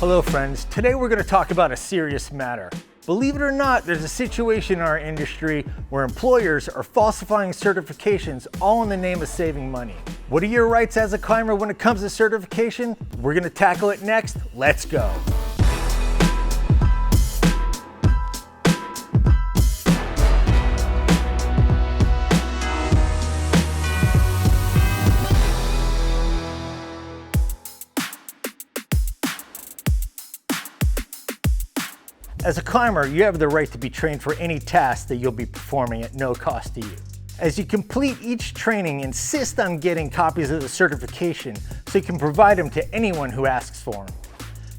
Hello friends, today we're going to talk about a serious matter. Believe it or not, there's a situation in our industry where employers are falsifying certifications all in the name of saving money. What are your rights as a climber when it comes to certification? We're going to tackle it next. Let's go. As a climber, you have the right to be trained for any task that you'll be performing at no cost to you. As you complete each training, insist on getting copies of the certification so you can provide them to anyone who asks for them.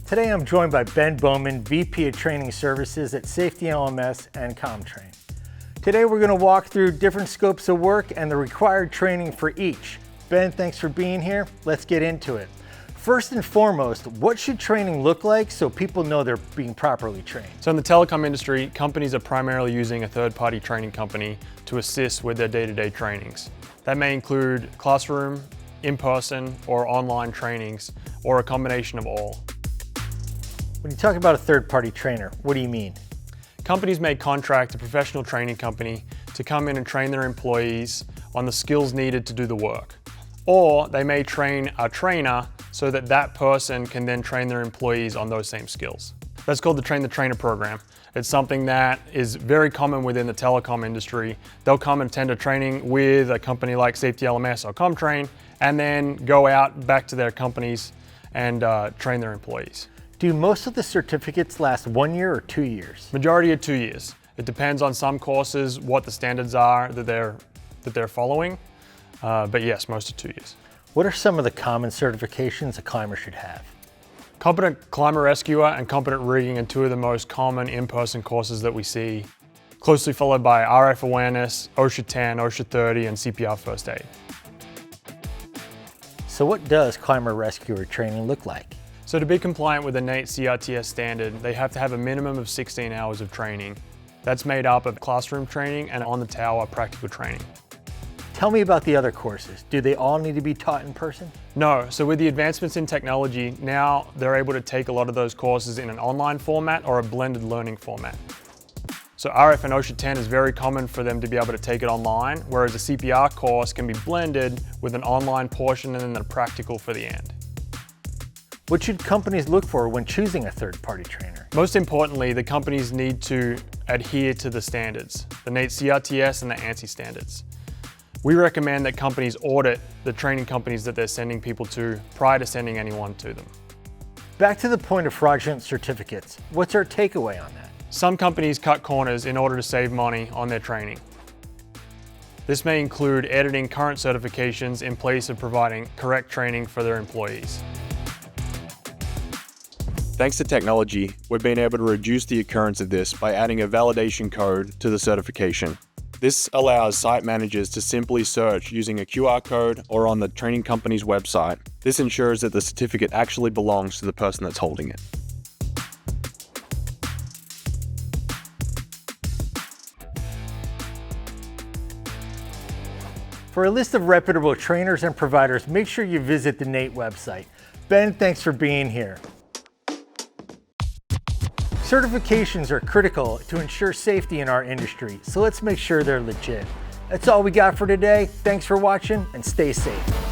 Today I'm joined by Ben Bowman, VP of Training Services at Safety LMS and Comtrain. Today we're going to walk through different scopes of work and the required training for each. Ben, thanks for being here. Let's get into it. First and foremost, what should training look like so people know they're being properly trained? So in the telecom industry, companies are primarily using a third-party training company to assist with their day-to-day trainings. That may include classroom, in-person, or online trainings, or a combination of all. When you talk about a third-party trainer, what do you mean? Companies may contract a professional training company to come in and train their employees on the skills needed to do the work. Or they may train a trainer so that that person can then train their employees on those same skills. That's called the Train the Trainer program. It's something that is very common within the telecom industry. They'll come and attend a training with a company like Safety LMS or Comtrain and then go out back to their companies and train their employees. Do most of the certificates last 1 year or 2 years? Majority of 2 years. It depends on some courses, what the standards are that they're following. But yes, most of 2 years. What are some of the common certifications a climber should have? Competent Climber Rescuer and Competent Rigging are two of the most common in-person courses that we see, closely followed by RF Awareness, OSHA 10, OSHA 30, and CPR First Aid. So what does Climber Rescuer training look like? So to be compliant with the NATE CRTS standard, they have to have a minimum of 16 hours of training. That's made up of classroom training and on the tower practical training. Tell me about the other courses. Do they all need to be taught in person? No, so with the advancements in technology, now they're able to take a lot of those courses in an online format or a blended learning format. So RF and OSHA 10 is very common for them to be able to take it online, whereas a CPR course can be blended with an online portion and then the practical for the end. What should companies look for when choosing a third-party trainer? Most importantly, the companies need to adhere to the standards, the NATE CRTS and the ANSI standards. We recommend that companies audit the training companies that they're sending people to prior to sending anyone to them. Back to the point of fraudulent certificates. What's our takeaway on that? Some companies cut corners in order to save money on their training. This may include editing current certifications in place of providing correct training for their employees. Thanks to technology, we've been able to reduce the occurrence of this by adding a validation code to the certification. This allows site managers to simply search using a QR code or on the training company's website. This ensures that the certificate actually belongs to the person that's holding it. For a list of reputable trainers and providers, make sure you visit the NATE website. Ben, thanks for being here. Certifications are critical to ensure safety in our industry, so let's make sure they're legit. That's all we got for today. Thanks for watching and stay safe.